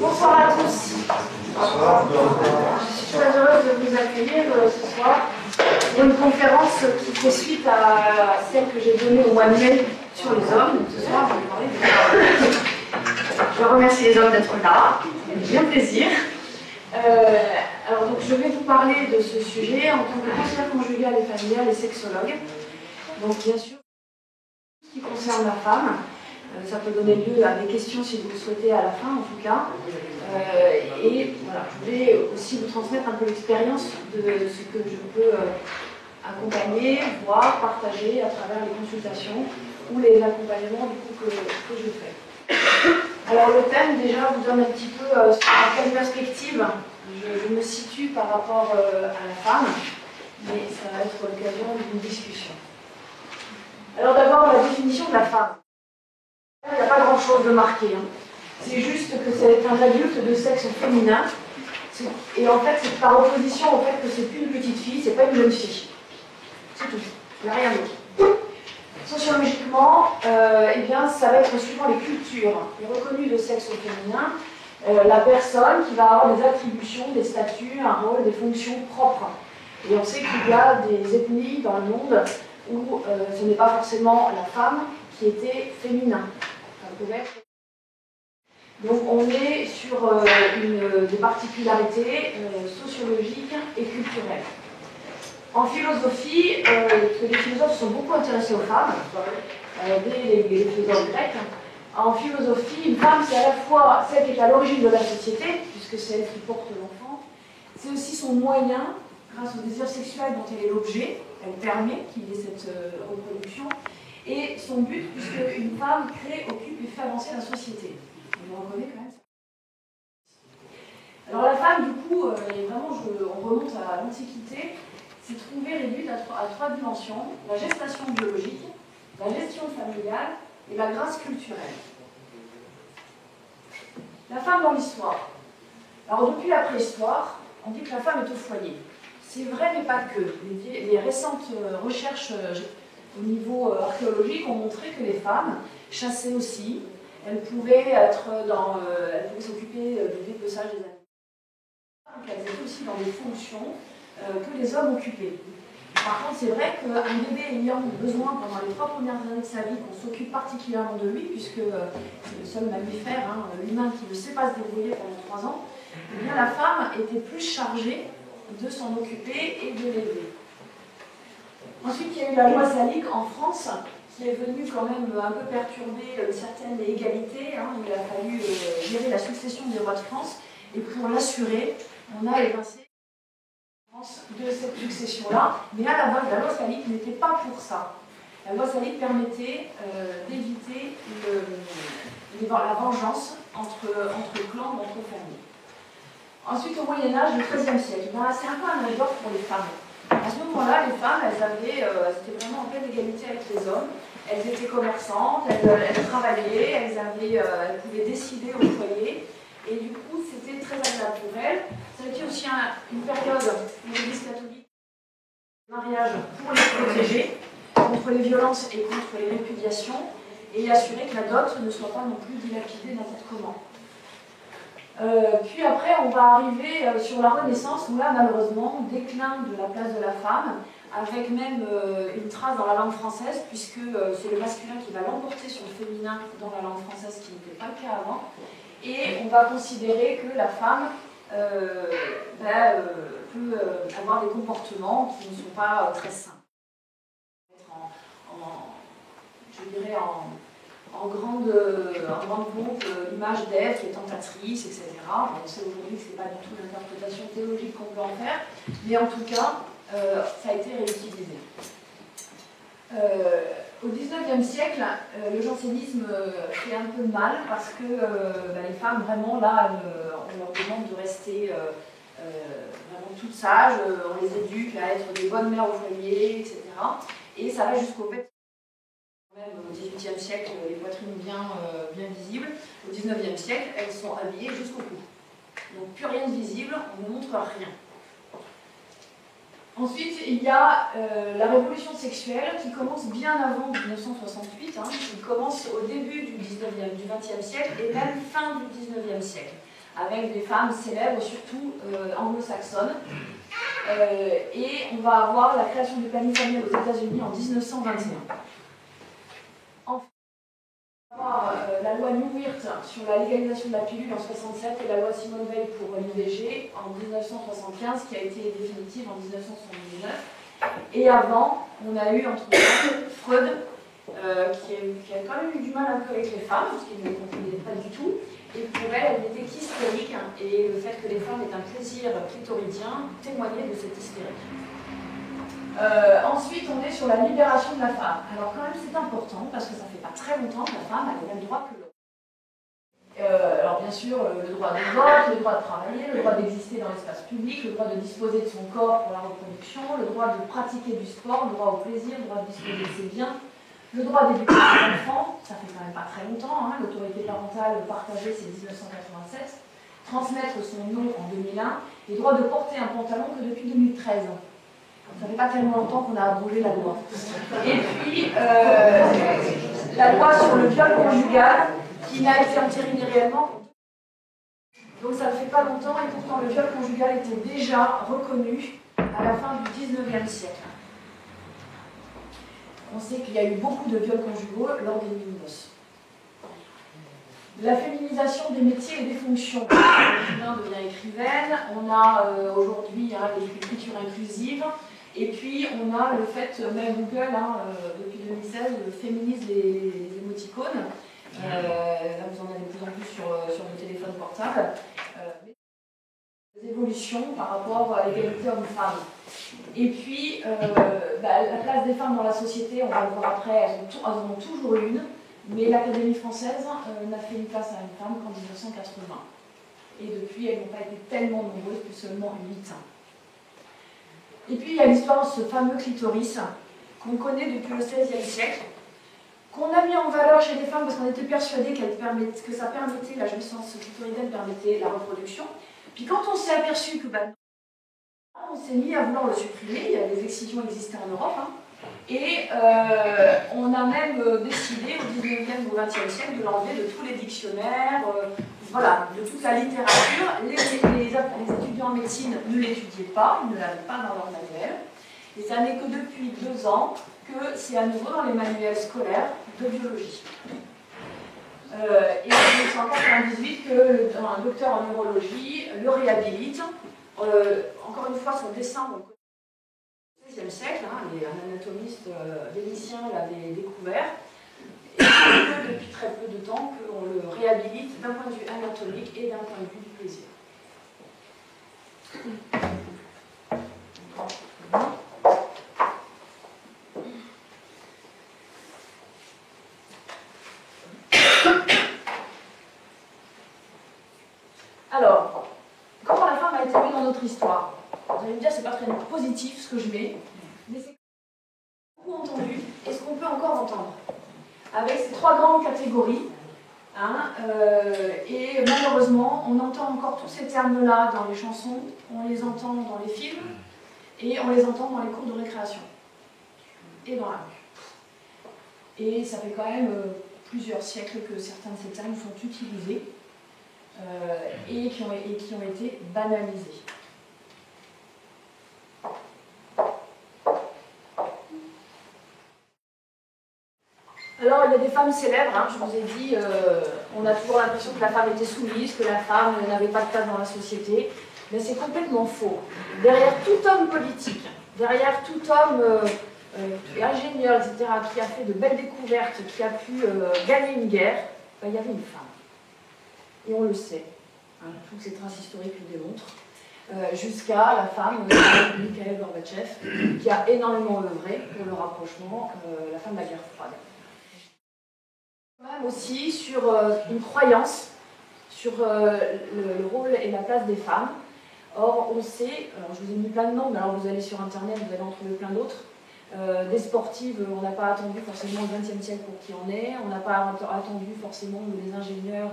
Bonsoir à tous. Je suis très heureuse de vous accueillir ce soir pour une conférence qui fait suite à celle que j'ai donnée au mois de mai sur les hommes. Donc ce soir, je vais parler des hommes. Je remercie les hommes d'être là, ça fait bien plaisir. Alors donc, je vais vous parler de ce sujet en tant que conseillère conjugale et familiale et sexologue. Donc bien sûr, ce qui concerne la femme, ça peut donner lieu à des questions si vous le souhaitez à la fin en tout cas. Et voilà, je vais aussi vous transmettre un peu l'expérience de ce que je peux accompagner, voir, partager à travers les consultations ou les accompagnements du coup, que je fais. Alors le thème déjà vous donne un petit peu dans quelle perspective je me situe par rapport à la femme, mais ça va être l'occasion d'une discussion. Alors d'abord la définition de la femme. Il n'y a pas grand-chose de marqué. Hein. C'est juste que c'est un adulte de sexe féminin. Et en fait, c'est par opposition au fait que c'est plus une petite fille, c'est pas une jeune fille. C'est tout. Il n'y a rien d'autre. Sociologiquement, eh bien, ça va être suivant les cultures. Il est reconnu de sexe féminin la personne qui va avoir des attributions, des statuts, un rôle, des fonctions propres. Et on sait qu'il y a des ethnies dans le monde où ce n'est pas forcément la femme qui était féminin. Donc on est sur des particularités sociologiques et culturelles. En philosophie, les philosophes sont beaucoup intéressés aux femmes, dès les philosophes grecs. En philosophie, une femme, c'est à la fois celle qui est à l'origine de la société, puisque c'est elle qui porte l'enfant, c'est aussi son moyen, grâce au désir sexuel dont elle est l'objet, elle permet qu'il y ait cette reproduction, et son but, puisque une femme crée, occupe et fait avancer la société. On le reconnaît quand même. Alors la femme, du coup, vraiment, on remonte à l'Antiquité, s'est trouvée réduite à trois dimensions, la gestation biologique, la gestion familiale et la grâce culturelle. La femme dans l'histoire. Alors depuis la préhistoire, on dit que la femme est au foyer. C'est vrai, mais pas que. Les récentes recherches au niveau archéologique ont montré que les femmes chassaient aussi. Elles pouvaient s'occuper du dépeçage des animaux. Elles étaient aussi dans des fonctions que les hommes occupaient. Par contre, c'est vrai qu'un bébé ayant besoin pendant les 3 premières années de sa vie qu'on s'occupe particulièrement de lui, puisque c'est le seul mammifère, l'humain, qui ne sait pas se débrouiller pendant 3 ans, eh bien, la femme était plus chargée de s'en occuper et de l'élever. Ensuite, il y a eu la loi salique en France, qui est venue quand même un peu perturber une certaine égalité. Il a fallu gérer la succession des rois de France, et pour l'assurer, on a évincé de cette succession-là, mais à la base, la loi salique n'était pas pour ça. La loi salique permettait d'éviter la vengeance entre clans, entre familles. Ensuite, au Moyen-Âge, le XIIIe siècle, c'est un peu un anecdote pour les femmes. À ce moment-là, les femmes, elles étaient vraiment en pleine égalité avec les hommes. Elles étaient commerçantes, elles travaillaient, elles pouvaient décider au foyer. Et du coup, c'était très agréable pour elles. Ça a été aussi une période où l'Église catholique a fait mariage pour les protéger contre les violences et contre les répudiations et assurer que la dot ne soit pas non plus dilapidée n'importe comment. Puis après, on va arriver sur la Renaissance, où là, malheureusement, déclin de la place de la femme, avec même une trace dans la langue française, puisque c'est le masculin qui va l'emporter sur le féminin dans la langue française, ce qui n'était pas le cas avant. Et on va considérer que la femme peut avoir des comportements qui ne sont pas très sains. Je dirais en grande pompe, l'image d'Ève qui est tentatrice, etc. On sait aujourd'hui que ce n'est pas du tout l'interprétation théologique qu'on peut en faire, mais en tout cas, ça a été réutilisé. Au XIXe siècle, le jansénisme fait un peu mal parce que les femmes, vraiment, là, on leur demande de rester vraiment toutes sages, on les éduque à être des bonnes mères au foyer, etc. Et ça va jusqu'au fait, même au XVIIIe siècle, les poitrines bien visibles. Au XIXe siècle, elles sont habillées jusqu'au cou. Donc plus rien de visible, on ne montre rien. Ensuite, il y a la révolution sexuelle qui commence bien avant 1968, hein, qui commence au début du XXe siècle et même fin du XIXe siècle, avec des femmes célèbres, surtout anglo-saxonnes. Et on va avoir la création du planning familial aux États-Unis en 1921. Enfin, on va avoir la loi Neuwirth sur la légalisation de la pilule en 1967 et la loi Simone Veil pour l'IVG en 1975, qui a été définitive en 1979. Et avant, on a eu entre Freud, qui a quand même eu du mal un peu avec les femmes, parce qu'il ne les comprenait pas du tout. Et pour elle, elle n'était qu'hystérique, et le fait que les femmes aient un plaisir clitoridien témoignait de cette hystérie. Ensuite, on est sur la libération de la femme. Alors quand même, c'est important, parce que ça fait pas très longtemps que la femme a les mêmes droits que l'homme. Alors bien sûr, le droit de vote, le droit de travailler, le droit d'exister dans l'espace public, le droit de disposer de son corps pour la reproduction, le droit de pratiquer du sport, le droit au plaisir, le droit de disposer de ses biens, le droit d'éduquer ses enfants, ça fait quand même pas très longtemps, hein, l'autorité parentale partagée c'est 1987, transmettre son nom en 2001, et droit de porter un pantalon que depuis 2013. Ça fait pas tellement longtemps qu'on a abrogé la loi. Et puis, la loi sur le viol conjugal, qui n'a été entérinée réellement. Donc ça ne fait pas longtemps, et pourtant le viol conjugal était déjà reconnu à la fin du XIXe siècle. On sait qu'il y a eu beaucoup de viols conjugaux lors des mini-noces. La féminisation des métiers et des fonctions. L'écrivain devient écrivaine, on a aujourd'hui l'écriture inclusive, et puis on a le fait, même Google, depuis 2016, féminise les émoticônes. Là vous en avez de plus en plus sur le téléphone portable. Des évolutions par rapport à l'égalité homme-femme. Et puis, la place des femmes dans la société, on va le voir après, elles en ont toujours une, mais l'Académie française n'a fait une place à une femme qu'en 1980. Et depuis, elles n'ont pas été tellement nombreuses, plus seulement 8. Et puis, il y a l'histoire de ce fameux clitoris qu'on connaît depuis le XVIe siècle, qu'on a mis en valeur chez les femmes parce qu'on était persuadé que ça permettait, la jouissance clitoridienne permettait la reproduction. Puis quand on s'est aperçu que on s'est mis à vouloir le supprimer, il y a des excisions existaient en Europe, hein, et on a même décidé au 19e ou 20e siècle de l'enlever de tous les dictionnaires, voilà, de toute la littérature. Les étudiants en médecine ne l'étudiaient pas, ils ne l'avaient pas dans leur manuel. Et ça n'est que depuis 2 ans que c'est à nouveau dans les manuels scolaires de biologie. Et en 1998 qu'un docteur en neurologie le réhabilite. Encore une fois, son dessin au XVIe siècle, un anatomiste vénitien l'avait découvert. Et c'est depuis très peu de temps qu'on le réhabilite d'un point de vue anatomique et d'un point de vue du plaisir. Alors, comment la femme a été vue dans notre histoire? Vous allez me dire, c'est pas très positif ce que je mets, mais c'est beaucoup entendu, et ce qu'on peut encore entendre, avec ces 3 grandes catégories. Et malheureusement, on entend encore tous ces termes-là dans les chansons, on les entend dans les films, et on les entend dans les cours de récréation, et dans la rue. Et ça fait quand même plusieurs siècles que certains de ces termes sont utilisés. Et qui ont été banalisés. Alors, il y a des femmes célèbres, je vous ai dit, on a toujours l'impression que la femme était soumise, que la femme n'avait pas de place dans la société, mais c'est complètement faux. Derrière tout homme politique, derrière tout homme ingénieur, etc., qui a fait de belles découvertes, qui a pu gagner une guerre, il y avait une femme. Et on le sait, toutes ces traces historiques le démontrent, jusqu'à la femme de Mikhail Gorbatchev, qui a énormément œuvré pour le rapprochement, la fin de la guerre froide. Quand même aussi sur une croyance sur le rôle et la place des femmes. Or, on sait, alors je vous ai mis plein de noms, mais alors vous allez sur Internet, vous allez en trouver plein d'autres. Des sportives, on n'a pas attendu forcément le XXe siècle pour qui on est, on n'a pas attendu forcément des ingénieurs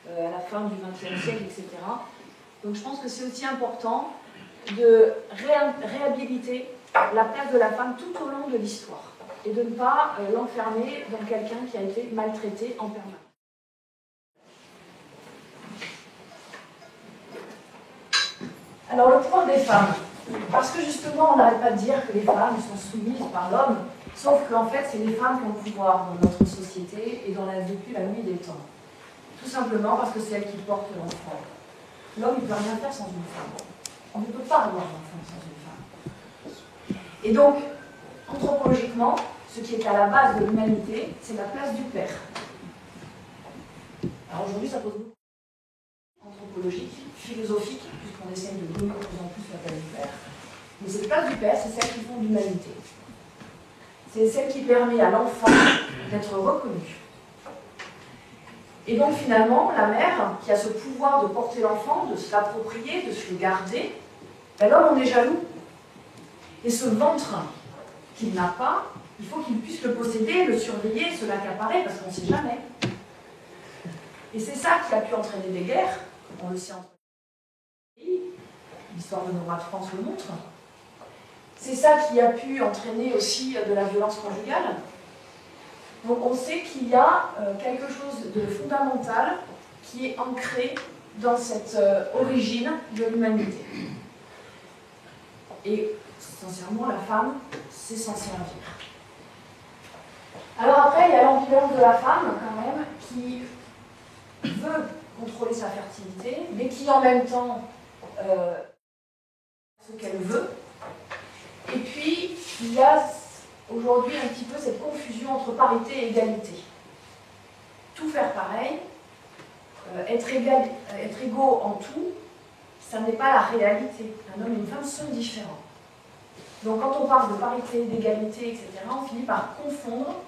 à la fin du XXe siècle, etc. Donc je pense que c'est aussi important de réhabiliter la place de la femme tout au long de l'histoire et de ne pas l'enfermer dans quelqu'un qui a été maltraité en permanence. Alors le pouvoir des femmes, parce que justement on n'arrête pas de dire que les femmes sont soumises par l'homme, sauf qu'en fait c'est les femmes qui ont le pouvoir dans notre société et depuis la nuit des temps. Tout simplement parce que c'est elles qui portent l'enfant. L'homme ne peut rien faire sans une femme. On ne peut pas avoir d'enfant sans une femme. Et donc, anthropologiquement, ce qui est à la base de l'humanité, c'est la place du père. Alors aujourd'hui, ça pose beaucoup de anthropologique, philosophique, puisqu'on essaye de donner de plus en plus la place du père. Mais cette place du père, c'est celle qui fonde l'humanité. C'est celle qui permet à l'enfant d'être reconnu. Et donc finalement, la mère, qui a ce pouvoir de porter l'enfant, de se l'approprier, de se le garder, ben l'homme en est jaloux. Et ce ventre qu'il n'a pas, il faut qu'il puisse le posséder, le surveiller, se l'accaparer, parce qu'on ne sait jamais. Et c'est ça qui a pu entraîner des guerres, on le sait entre les pays, l'histoire de nos rois de France le montre. C'est ça qui a pu entraîner aussi de la violence conjugale. Donc on sait qu'il y a quelque chose de fondamental qui est ancré dans cette origine de l'humanité. Et sincèrement, la femme, c'est s'en servir. Alors après, il y a l'ambivalence de la femme, quand même, qui veut contrôler sa fertilité, mais qui en même temps ce qu'elle veut. Et puis, il y a aujourd'hui un petit peu cette confusion entre parité et égalité. Tout faire pareil, être égaux en tout, ça n'est pas la réalité. Un homme et une femme sont différents. Donc quand on parle de parité, d'égalité, etc., on finit par confondre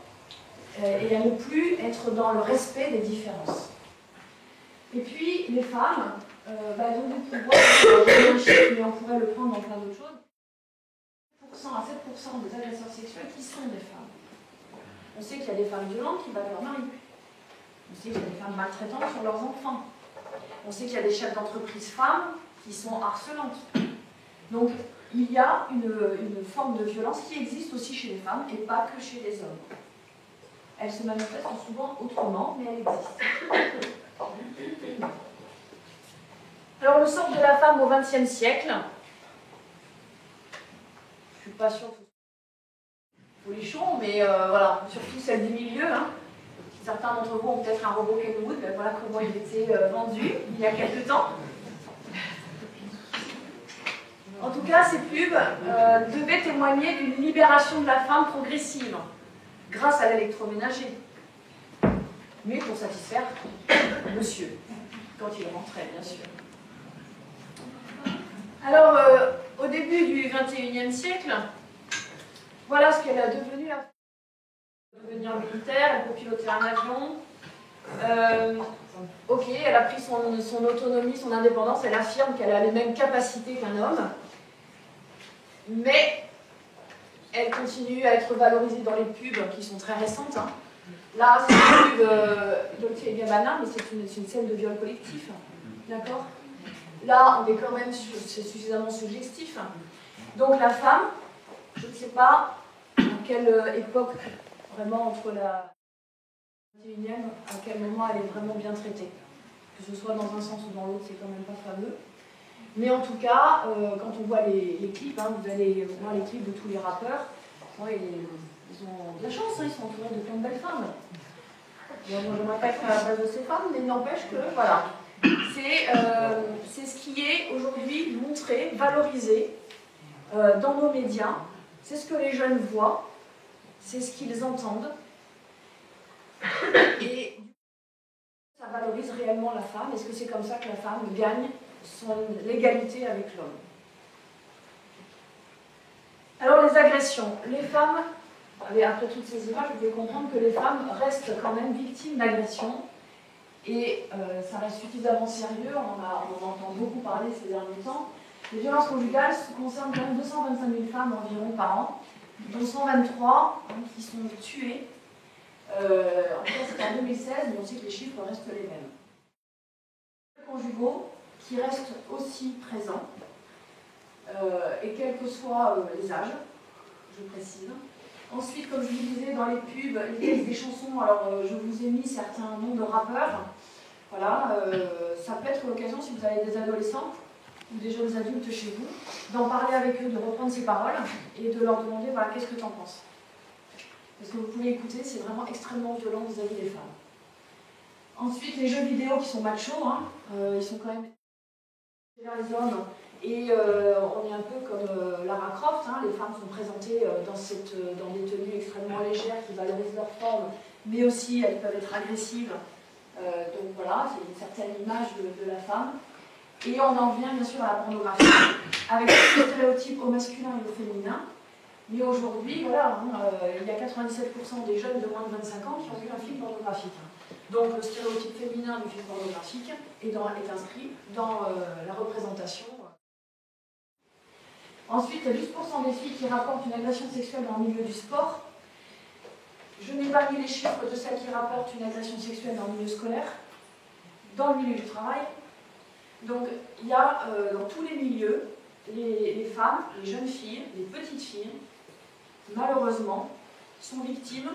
et à ne plus être dans le respect des différences. Et puis les femmes, elles ont des pouvoirs, mais on pourrait le prendre dans plein d'autres choses. 7% à 7% des agresseurs sexuels qui sont des femmes. On sait qu'il y a des femmes violentes qui battent leur mari. On sait qu'il y a des femmes maltraitantes sur leurs enfants. On sait qu'il y a des chefs d'entreprise femmes qui sont harcelantes. Donc, il y a une forme de violence qui existe aussi chez les femmes et pas que chez les hommes. Elle se manifeste souvent autrement, mais elle existe. Alors, le sort de la femme au XXe siècle, je ne suis pas sûre que folichon, mais voilà, surtout celle du milieu. Hein. Certains d'entre vous ont peut-être un robot Kenwood, ben voilà comment il était vendu il y a quelques temps. En tout cas, ces pubs devaient témoigner d'une libération de la femme progressive, grâce à l'électroménager. Mais pour satisfaire monsieur, quand il rentrait, bien sûr. Alors, au début du XXIe siècle, voilà ce qu'elle a devenu. Elle peut devenir militaire, elle peut piloter un avion. Ok, elle a pris son autonomie, son indépendance, elle affirme qu'elle a les mêmes capacités qu'un homme. Mais elle continue à être valorisée dans les pubs qui sont très récentes. Hein. Là, c'est une pub Dolce & Gabbana, mais c'est une scène de viol collectif. D'accord ? Là, on est quand même c'est suffisamment suggestif. Donc la femme, je ne sais pas à quelle époque, vraiment entre la 21e, à quel moment elle est vraiment bien traitée. Que ce soit dans un sens ou dans l'autre, c'est quand même pas fameux. Mais en tout cas, quand on voit les clips, hein, vous allez voir les clips de tous les rappeurs, ouais, ils ont de la chance, hein, ils sont entourés de plein de belles femmes. Moi, je n'aimerais pas être à la place de ces femmes, mais il n'empêche que, voilà, c'est ce qui est aujourd'hui montré, valorisé dans nos médias. C'est ce que les jeunes voient, c'est ce qu'ils entendent. Et ça valorise réellement la femme. Est-ce que c'est comme ça que la femme gagne l'égalité avec l'homme? Alors les agressions. Les femmes, après toutes ces images, vous pouvez comprendre que les femmes restent quand même victimes d'agressions. Et ça reste suffisamment sérieux, on en entend beaucoup parler ces derniers temps. Les violences conjugales concernent quand même 225 000 femmes environ par an, dont 123 qui sont tuées. En tout cas, c'était en 2016, mais on sait que les chiffres restent les mêmes. Les conjugaux qui restent aussi présents. et quels que soient les âges, je précise. Ensuite, comme je vous disais, dans les pubs, ils lisent des chansons. Alors, je vous ai mis certains noms de rappeurs. Voilà, ça peut être l'occasion, si vous avez des adolescents ou des jeunes adultes chez vous, d'en parler avec eux, de reprendre ces paroles et de leur demander, voilà, qu'est-ce que tu en penses? Parce que vous pouvez écouter, c'est vraiment extrêmement violent vis-à-vis des femmes. Ensuite, les jeux vidéo qui sont machos, hein, ils sont quand même vers les hommes. Et on est un peu comme Lara Croft, hein, les femmes sont présentées dans des tenues extrêmement légères qui valorisent leur forme, mais aussi elles peuvent être agressives. Donc voilà, c'est une certaine image de la femme. Et on en vient bien sûr à la pornographie, avec tous les stéréotypes au masculin et au féminin. Mais aujourd'hui, voilà, il y a 97% des jeunes de moins de 25 ans qui ont vu un film pornographique. Donc le stéréotype féminin du film pornographique est inscrit dans la représentation. Ensuite, il y a 12% des filles qui rapportent une agression sexuelle dans le milieu du sport. Je n'ai pas mis les chiffres de celles qui rapportent une agression sexuelle dans le milieu scolaire, dans le milieu du travail. Donc il y a dans tous les milieux, les femmes, les jeunes filles, les petites filles, malheureusement, sont victimes,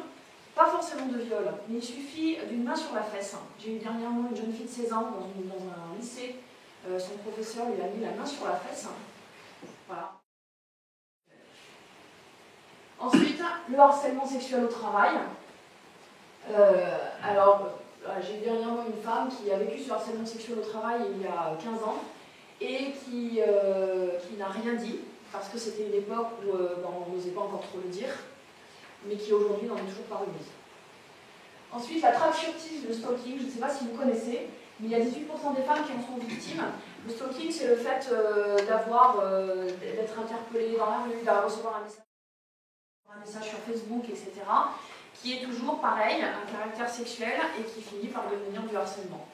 pas forcément de viol, mais il suffit d'une main sur la fesse. J'ai eu dernièrement une jeune fille de 16 ans dans un lycée, son professeur lui a mis la main sur la fesse. Voilà. Ensuite, le harcèlement sexuel au travail. J'ai eu dernièrement une femme qui a vécu ce harcèlement sexuel au travail il y a 15 ans et qui n'a rien dit, parce que c'était une époque où on n'osait pas encore trop le dire, mais qui aujourd'hui n'en est toujours pas remise. Ensuite, la traque furtive, le stalking, je ne sais pas si vous connaissez, mais il y a 18% des femmes qui en sont victimes. Le stalking, c'est le fait d'être interpellé dans la rue, d'avoir recevoir un message sur Facebook, etc., qui est toujours pareil, un caractère sexuel et qui finit par devenir du harcèlement.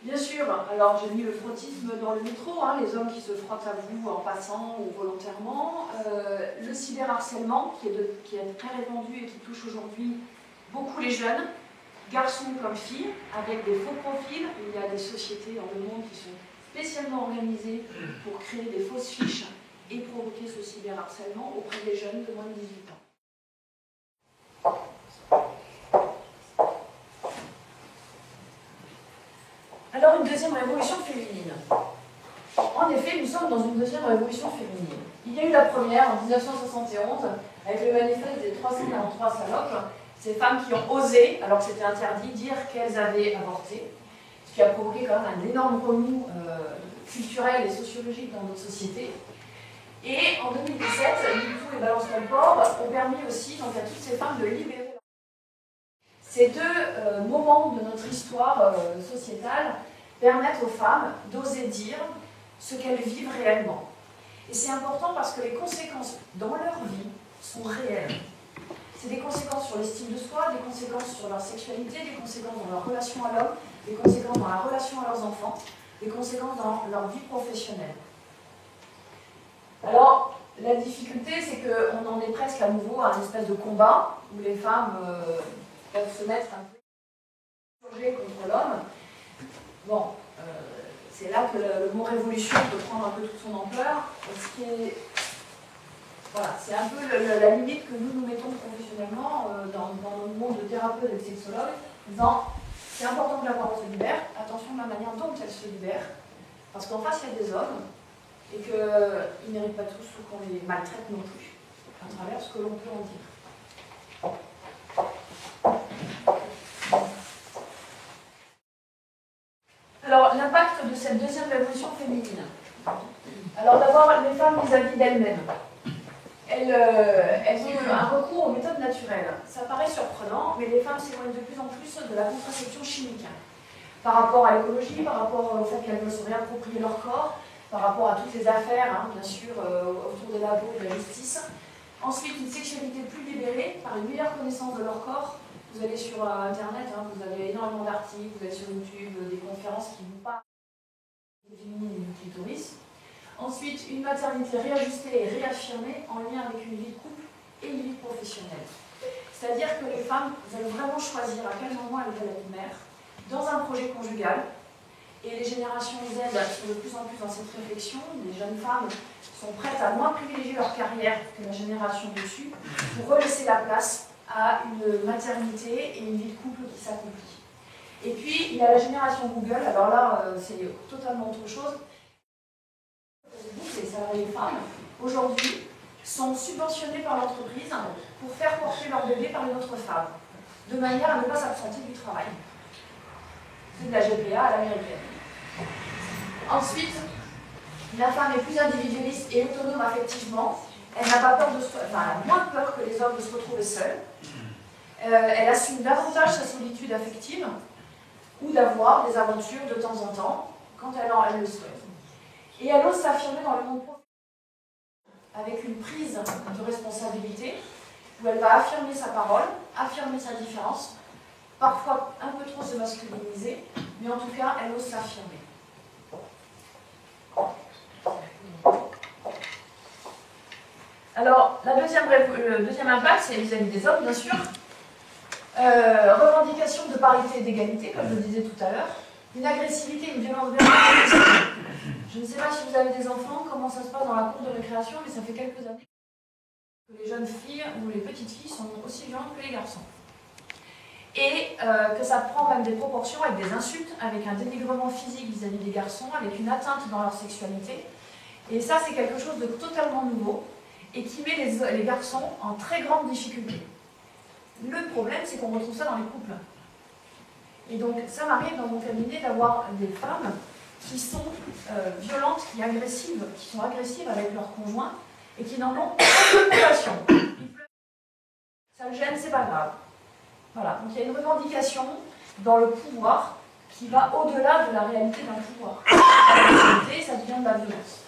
Bien sûr, alors j'ai mis le frottisme dans le métro, hein, les hommes qui se frottent à vous en passant ou volontairement, le cyberharcèlement qui est très répandu et qui touche aujourd'hui beaucoup les jeunes, garçons comme filles, avec des faux profils. Il y a des sociétés dans le monde qui sont spécialement organisées pour créer des fausses fiches et provoquer ce cyberharcèlement auprès des jeunes de moins de 18 ans. Alors, une deuxième révolution féminine. En effet, nous sommes dans une deuxième révolution féminine. Il y a eu la première en 1971, avec le manifeste des 343 salopes, ces femmes qui ont osé, alors que c'était interdit, dire qu'elles avaient avorté, ce qui a provoqué quand même un énorme remous culturel et sociologique dans notre société. Et en 2017, MeToo et Balance ton porc ont permis aussi donc, à toutes ces femmes de libérer. Ces deux moments de notre histoire sociétale permettent aux femmes d'oser dire ce qu'elles vivent réellement. Et c'est important parce que les conséquences dans leur vie sont réelles. C'est des conséquences sur l'estime de soi, des conséquences sur leur sexualité, des conséquences dans leur relation à l'homme, des conséquences dans la relation à leurs enfants, des conséquences dans leur vie professionnelle. Alors, la difficulté, c'est qu'on en est presque à nouveau à un espèce de combat où les femmes peuvent se mettre un peu contre l'homme. Bon, c'est là que le mot révolution peut prendre un peu toute son ampleur. Voilà, c'est un peu la limite que nous mettons professionnellement dans le monde de thérapeute et de sexologue, en disant c'est important que la parole se libère, attention à la manière dont elle se libère, parce qu'en face il y a des hommes et qu'ils ne méritent pas tous qu'on les maltraite non plus, à travers ce que l'on peut en dire. Alors, l'impact de cette deuxième révolution féminine. Alors d'abord, les femmes vis-à-vis d'elles-mêmes. Elles ont eu un recours aux méthodes naturelles. Ça paraît surprenant, mais les femmes s'éloignent de plus en plus de la contraception chimique. Par rapport à l'écologie, par rapport au fait qu'elles veulent se réapproprier leur corps, par rapport à toutes les affaires, hein, bien sûr, autour des labos et de la justice. Ensuite, une sexualité plus libérée, par une meilleure connaissance de leur corps. Vous allez sur Internet, hein, vous avez énormément d'articles, vous êtes sur YouTube, des conférences qui vous parlent du féminin et du clitoris. Ensuite, une maternité réajustée et réaffirmée en lien avec une vie de couple et une vie professionnelle. C'est-à-dire que les femmes veulent vraiment choisir à quel moment elles veulent être mères, dans un projet conjugal, Et les générations Z sont de plus en plus dans cette réflexion. Les jeunes femmes sont prêtes à moins privilégier leur carrière que la génération dessus pour relaisser la place à une maternité et une vie de couple qui s'accomplit. Et puis, il y a la génération Google. Alors là, c'est totalement autre chose. Les salariés femmes, aujourd'hui, sont subventionnés par l'entreprise pour faire porter leur bébé par une autre femme, de manière à ne pas s'absenter du travail. C'est de la GPA à l'américaine. Ensuite, la femme est plus individualiste et autonome affectivement. Elle n'a pas peur de elle a moins peur que les hommes de se retrouver seule. Elle assume davantage sa solitude affective ou d'avoir des aventures de temps en temps, quand elle le souhaite. Et elle ose s'affirmer dans le monde professionnel avec une prise de responsabilité où elle va affirmer sa parole, affirmer sa différence, parfois un peu trop se masculiniser, mais en tout cas, elle ose s'affirmer. Alors, le deuxième impact, c'est vis-à-vis des hommes, bien sûr. Revendication de parité et d'égalité, comme je le disais tout à l'heure. Une agressivité, une violence verbale. Je ne sais pas si vous avez des enfants, comment ça se passe dans la cour de récréation, mais ça fait quelques années que les jeunes filles ou les petites filles sont aussi violentes que les garçons. Et que ça prend même des proportions avec des insultes, avec un dénigrement physique vis-à-vis des garçons, avec une atteinte dans leur sexualité. Et ça, c'est quelque chose de totalement nouveau et qui met les garçons en très grande difficulté. Le problème, c'est qu'on retrouve ça dans les couples. Et donc, ça m'arrive dans mon cabinet d'avoir des femmes qui sont violentes, qui sont agressives avec leur conjoint et qui n'en ont aucune compassion. Ça le gêne, c'est pas grave. Voilà, donc il y a une revendication dans le pouvoir qui va au-delà de la réalité d'un pouvoir. En réalité, ça devient de la violence.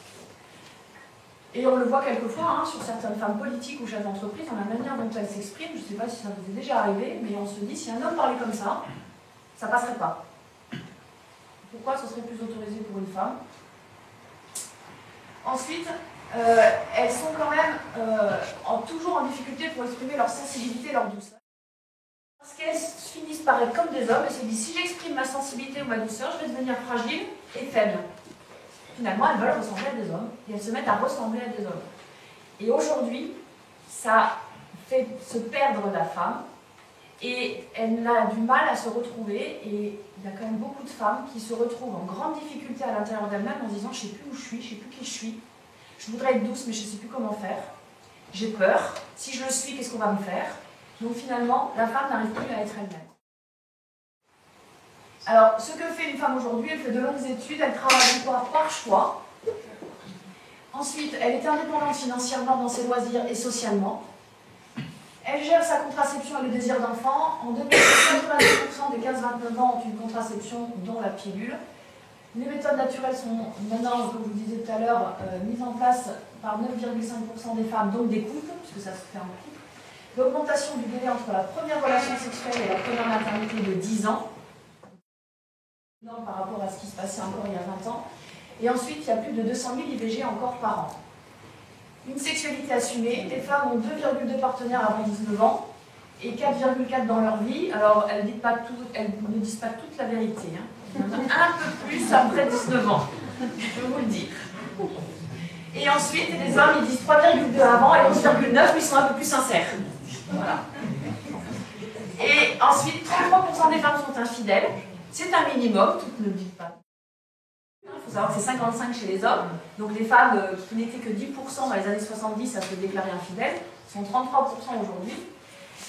Et on le voit quelquefois sur certaines femmes politiques ou chefs d'entreprise, dans la manière dont elles s'expriment. Je ne sais pas si ça vous est déjà arrivé, mais on se dit, si un homme parlait comme ça ne passerait pas. Pourquoi ce serait plus autorisé pour une femme? Ensuite, elles sont quand même toujours en difficulté pour exprimer leur sensibilité et leur douceur. Parce qu'elles finissent par être comme des hommes et se disent, si j'exprime ma sensibilité ou ma douceur, je vais devenir fragile et faible. Finalement, elles veulent ressembler à des hommes et elles se mettent à ressembler à des hommes. Et aujourd'hui, ça fait se perdre la femme et elle a du mal à se retrouver. Et il y a quand même beaucoup de femmes qui se retrouvent en grande difficulté à l'intérieur d'elles-mêmes en se disant, je ne sais plus où je suis, je ne sais plus qui je suis. Je voudrais être douce, mais je ne sais plus comment faire. J'ai peur. Si je le suis, qu'est-ce qu'on va me faire? Donc finalement, la femme n'arrive plus à être elle-même. Alors, ce que fait une femme aujourd'hui, elle fait de longues études, elle travaille par choix. Ensuite, elle est indépendante financièrement dans ses loisirs et socialement. Elle gère sa contraception et le désir d'enfant. En 2000, 90% des 15-29 ans ont une contraception, dont la pilule. Les méthodes naturelles sont maintenant, comme je vous disais tout à l'heure, mises en place par 9,5% des femmes, donc des couples, puisque ça se fait en couple. L'augmentation du délai entre la première relation sexuelle et la première maternité de 10 ans. Par rapport à ce qui se passait encore il y a 20 ans. Et ensuite, il y a plus de 200 000 IVG encore par an. Une sexualité assumée. Les femmes ont 2,2 partenaires avant 19 ans et 4,4 dans leur vie. Alors, elles ne disent pas toute la vérité. Il y en a un peu plus après 19 ans, je peux vous le dire. Et ensuite, les hommes, ils disent 3,2 avant et 11,9, ils sont un peu plus sincères. Voilà. Et ensuite, 33% des femmes sont infidèles. C'est un minimum, toutes ne le disent pas. Il faut savoir que c'est 55 chez les hommes. Donc les femmes qui n'étaient que 10% dans les années 70 à se déclarer infidèles sont 33% aujourd'hui.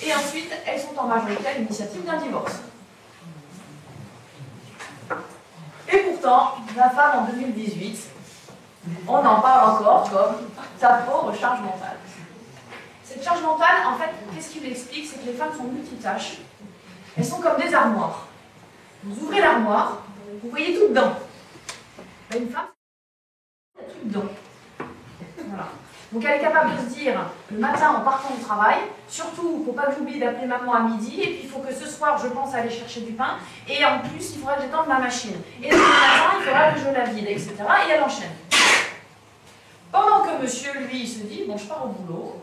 Et ensuite, elles sont en majorité à l'initiative d'un divorce. Et pourtant, la femme en 2018, on en parle encore comme sa pauvre charge mentale. Cette charge mentale, en fait, qu'est-ce qui l'explique? C'est que les femmes sont multitâches. Elles sont comme des armoires. Vous ouvrez l'armoire, vous voyez tout dedans. Ben, une femme, il y a tout dedans. Voilà. Donc elle est capable de se dire, le matin en partant du travail, surtout, il ne faut pas que j'oublie d'appeler maman à midi, et puis il faut que ce soir, je pense à aller chercher du pain, et en plus, il faudra que j'étende ma machine. Et le matin, il faudra que je la vide, etc. Et elle enchaîne. Pendant que monsieur, lui, il se dit, bon, je pars au boulot.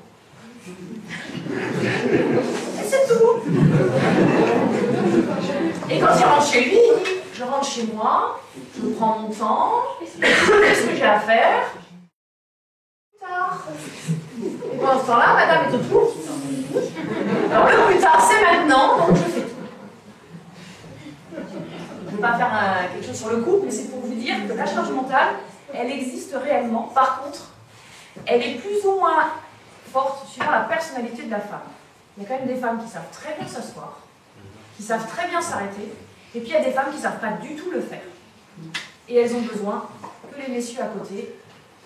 Et c'est tout. Et quand il rentre chez lui, il dit, je rentre chez moi, je mon temps, qu'est-ce que j'ai à faire? Plus tard. Et pendant ce temps-là, madame est autour. Alors le plus tard, c'est maintenant, donc je fais tout. Je ne vais pas faire quelque chose sur le couple, mais c'est pour vous dire que la charge mentale, elle existe réellement. Par contre, elle est plus ou moins forte suivant la personnalité de la femme. Il y a quand même des femmes qui savent très bien s'asseoir, qui savent très bien s'arrêter, et puis il y a des femmes qui ne savent pas du tout le faire. Et elles ont besoin que les messieurs à côté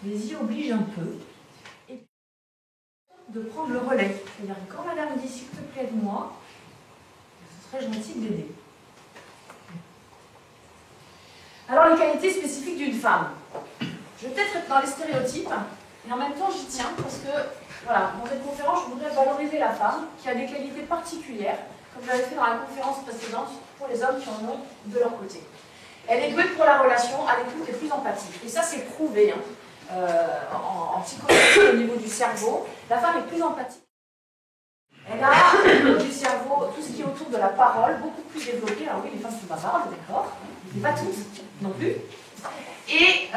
les y obligent un peu, et de prendre le relais. C'est-à-dire que quand madame dit « s'il te plaît, aide-moi », ce serait gentil de l'aider. Alors les qualités spécifiques d'une femme. Je vais peut-être être dans les stéréotypes, et en même temps j'y tiens, parce que voilà, dans cette conférence, je voudrais valoriser la femme qui a des qualités particulières, comme j'avais fait dans la conférence précédente pour les hommes qui en ont de leur côté. Elle est douée pour la relation, à l'écoute et plus empathique. Et ça, c'est prouvé en psychologie au niveau du cerveau. La femme est plus empathique. Elle a au niveau du cerveau tout ce qui est autour de la parole beaucoup plus développé. Alors oui, les femmes sont bavardes, d'accord, mais pas toutes non plus. Et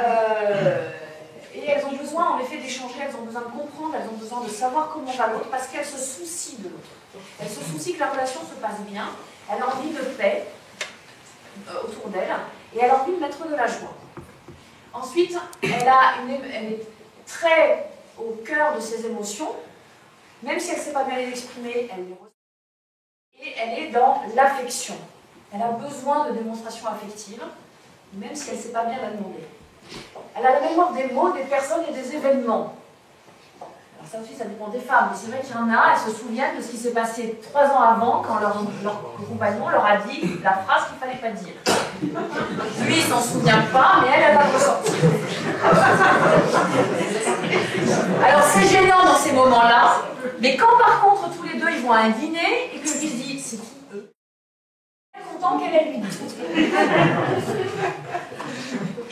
elles ont besoin en effet d'échanger, elles ont besoin de comprendre, elles ont besoin de savoir comment va l'autre, parce qu'elles se soucient de l'autre. Elles se soucient que la relation se passe bien, elle a envie de paix autour d'elle, et elle a envie de mettre de la joie. Ensuite, elle est très au cœur de ses émotions, même si elle ne sait pas bien les exprimer, elle les ressent. Et elle est dans l'affection. Elle a besoin de démonstrations affectives, même si elle ne sait pas bien la demander. Elle a la mémoire des mots, des personnes et des événements. Alors ça aussi, ça dépend des femmes, mais c'est vrai qu'il y en a, elles se souviennent de ce qui s'est passé 3 ans avant, quand leur compagnon leur a dit la phrase qu'il ne fallait pas dire. Lui, il ne s'en souvient pas, mais elle va le ressortir. Alors c'est gênant dans ces moments-là, mais quand par contre tous les deux ils vont à un dîner et que lui se dit c'est qui eux, elle est contente qu'elle lui dit.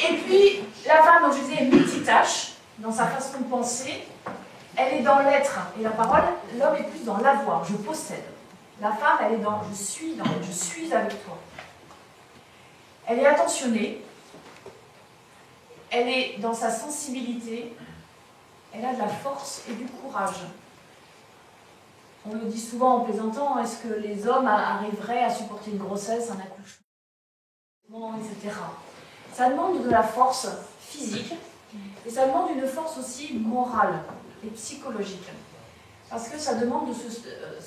Et puis la femme, donc je disais, est multitâche dans sa façon de penser. Elle est dans l'être et la parole, l'homme est plus dans l'avoir, je possède. La femme, elle est dans je suis avec toi. Elle est attentionnée, elle est dans sa sensibilité, elle a de la force et du courage. On le dit souvent en plaisantant, est-ce que les hommes arriveraient à supporter une grossesse, un accouchement, etc. Ça demande de la force physique et ça demande une force aussi morale et psychologique. Parce que ça demande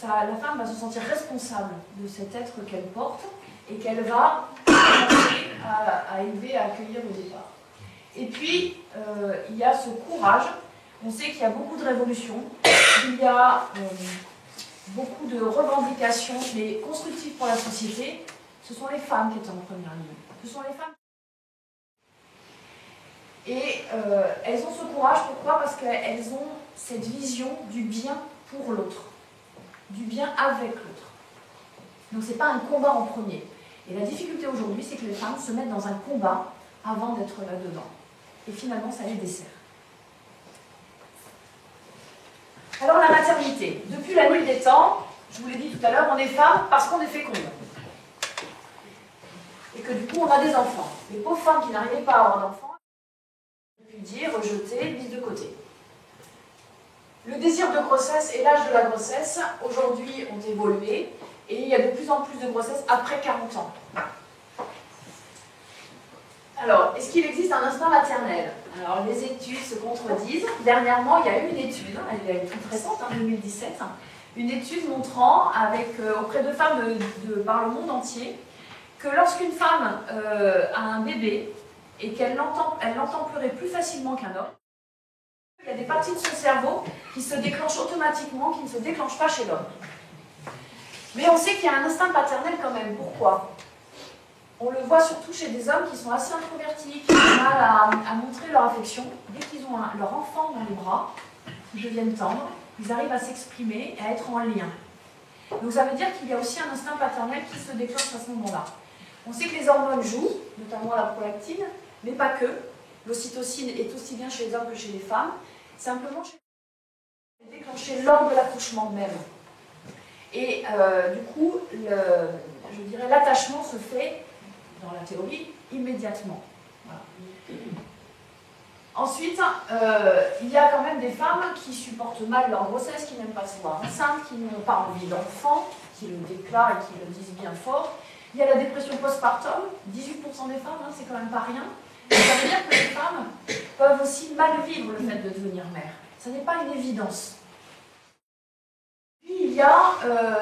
la femme va se sentir responsable de cet être qu'elle porte et qu'elle va commencer à élever, à accueillir au départ. Et puis, il y a ce courage. On sait qu'il y a beaucoup de révolutions, il y a beaucoup de revendications, mais constructives pour la société. Ce sont les femmes qui sont en première ligne. Ce sont les femmes. Et elles ont ce courage, pourquoi? Parce qu'elles ont cette vision du bien pour l'autre, du bien avec l'autre. Donc ce n'est pas un combat en premier. Et la difficulté aujourd'hui, c'est que les femmes se mettent dans un combat avant d'être là-dedans. Et finalement, ça les dessert. Alors la maternité. Depuis la nuit des temps, je vous l'ai dit tout à l'heure, on est femme parce qu'on est féconde. Et que du coup, on a des enfants. Les pauvres femmes qui n'arrivaient pas à avoir d'enfants, on peut dire rejetées, mises de côté. Le désir de grossesse et l'âge de la grossesse, aujourd'hui, ont évolué. Et il y a de plus en plus de grossesses après 40 ans. Alors, est-ce qu'il existe un instinct maternel? Alors, les études se contredisent. Dernièrement, il y a eu une étude, elle est toute récente, en 2017, une étude montrant, auprès de femmes par le monde entier, que lorsqu'une femme a un bébé et qu'elle l'entend pleurer plus facilement qu'un homme, il y a des parties de son cerveau qui se déclenchent automatiquement, qui ne se déclenchent pas chez l'homme. Mais on sait qu'il y a un instinct paternel quand même. Pourquoi? On le voit surtout chez des hommes qui sont assez introvertis, qui ont du mal à montrer leur affection. Dès qu'ils ont leur enfant dans les bras, ils deviennent tendres, ils arrivent à s'exprimer et à être en lien. Donc ça veut dire qu'il y a aussi un instinct paternel qui se déclenche à ce moment-là. On sait que les hormones jouent, notamment la prolactine, mais pas que. L'ocytocine est aussi bien chez les hommes que chez les femmes. Simplement, chez les femmes, elle est déclenchée lors de l'accouchement même. Et du coup, je dirais l'attachement se fait, dans la théorie, immédiatement. Voilà. Ensuite, il y a quand même des femmes qui supportent mal leur grossesse, qui n'aiment pas se voir enceintes, qui n'ont pas envie d'enfant, qui le déclarent et qui le disent bien fort. Il y a la dépression postpartum, 18% des femmes, hein, c'est quand même pas rien. Et ça veut dire que les femmes peuvent aussi mal vivre le fait de devenir mère. Ce n'est pas une évidence. Puis il y a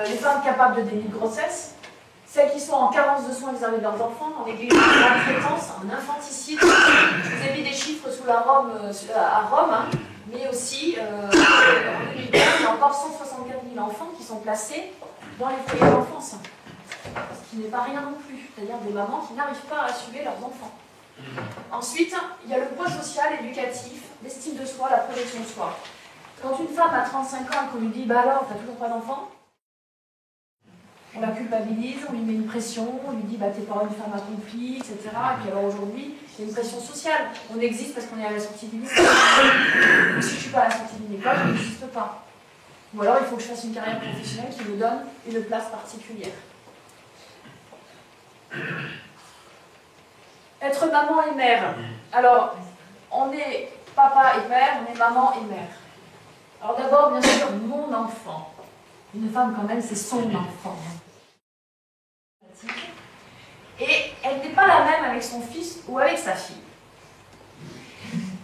les femmes capables de déni de grossesse, celles qui sont en carence de soins vis-à-vis de leurs enfants, en négligence, en maltraitance, en infanticide. Je vous ai mis des chiffres à Rome, hein, mais aussi en 2015, il y a encore 164 000 enfants qui sont placés dans les foyers d'enfance. Ce qui n'est pas rien non plus, c'est-à-dire des mamans qui n'arrivent pas à assumer leurs enfants. Ensuite, il y a le poids social, éducatif, l'estime de soi, la protection de soi. Quand une femme a 35 ans et qu'on lui dit « bah alors, t'as toujours pas d'enfant ?» on la culpabilise, on lui met une pression, on lui dit bah, « t'es pas une femme accomplie, etc. » Et puis alors aujourd'hui, il y a une pression sociale. On existe parce qu'on est à la sortie d'une école. Donc si je ne suis pas à la sortie d'une école, je n'existe pas. Ou alors il faut que je fasse une carrière professionnelle qui me donne une place particulière. Être maman et mère. Alors, on est papa et père, on est maman et mère. Alors d'abord, bien sûr, mon enfant. Une femme, quand même, c'est son enfant. Et elle n'est pas la même avec son fils ou avec sa fille.